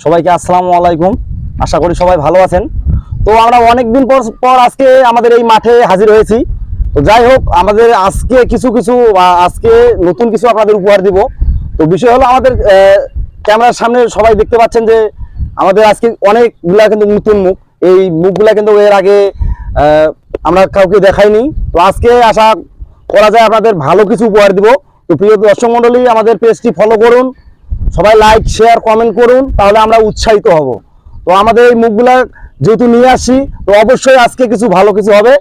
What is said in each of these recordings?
সবাইকে আসসালামু আলাইকুম। আশা করি সবাই ভালো আছেন। তো আমরা অনেকদিন পর আজকে আমাদের এই মাঠে হাজির হয়েছি। তো যাই হোক, আমাদের আজকে আজকে নতুন কিছু আপনাদের উপহার দিব। তো বিষয় হলো, আমাদের ক্যামেরার সামনে সবাই দেখতে পাচ্ছেন যে আমাদের আজকে অনেকগুলা কিন্তু নতুন মুখ। এই মুখগুলা কিন্তু এর আগে আমরা কাউকে দেখাইনি। তো আজকে আশা করা যায় আপনাদের ভালো কিছু উপহার দিব। তো প্রিয় দর্শক মণ্ডলী, আমাদের পেজটি ফলো করুন, সবাই লাইক শেয়ার কমেন্ট করুন, তাহলে আমরা উৎসাহিত হব। তো আমাদের এই মুখগুলা যেহেতু নিয়ে আসি, তো অবশ্যই আজকে কিছু ভালো কিছু হবে।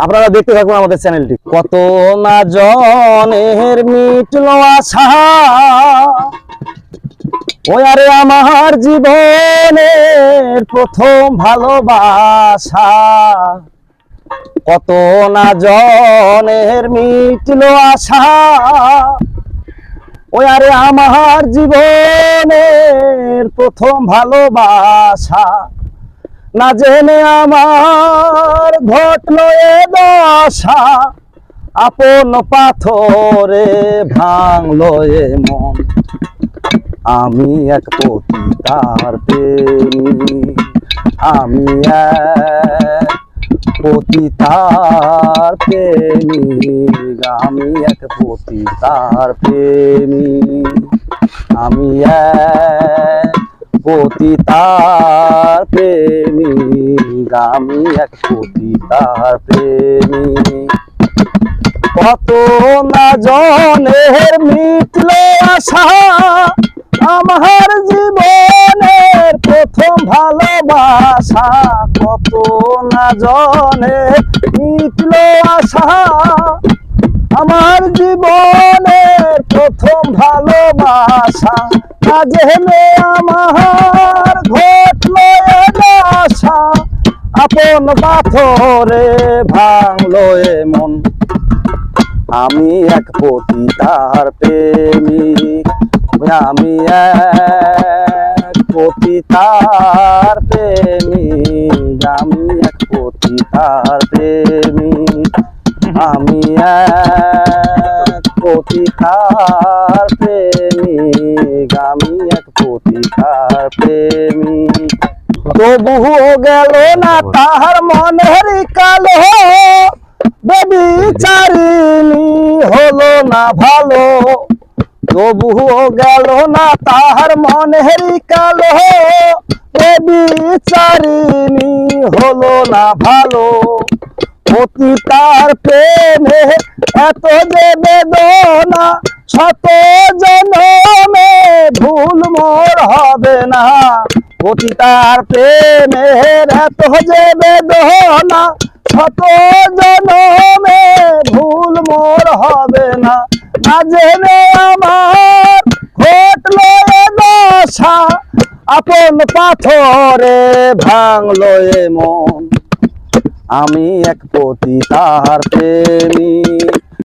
আপনারা দেখতে থাকুন আমাদের চ্যানেলটি। কত না জনের মিটলো আশা, ওই আরে আমার জীবনের প্রথম ভালোবাসা। কত না জনের মিটলো আশা, ওই আরে আমার জীবনের প্রথম ভালোবাসা। না জেনে আমার ঘটলো এ দশা, আপন পাথরে ভাঙলো এ মন। আমি এক পতিতার প্রেমী, আমি এক পতিতার প্রেমী, আমি এক পতিতার প্রেমী, আমি এক পতিতার প্রেমী, আমি এক পতিতার প্রেমী। কত না জনের মিটলো আশা, আমার জীবনের প্রথম ভালোবাসা। কত না জনের মিটলো আশা, আমার জীবনের প্রথম ভালোবাসা। না জেনে আমার ঘটলো এ দশা, আপন পাথরে ভাঙলো এ মন। আমি এক পতিতার প্রেমী, আমি এক পতিতার প্রেমী, আমি এক পতিতার প্রেমী, আমি এক পতিতার প্রেমী, আমি এক পতিতার প্রেমী। তবুও গেল না তাহার মনের কালো, বেবিচারিণী হলো না ভালো। তবুও গেল না তাহার মনের কালো, বেবিচারিণী হলো না ভালো। পতিতার প্রেমে এত যে বেদনা, শত জনমে ভুল মোর হবে না। পতিতার প্রেমের এত যে বেদনা, শত জনমে ভুল মোর হবে না। না জেনে আমার ঘটলো এ দশা, আপন পাথরে ভাঙলো এ মন। আমি এক পতিতার প্রেমী,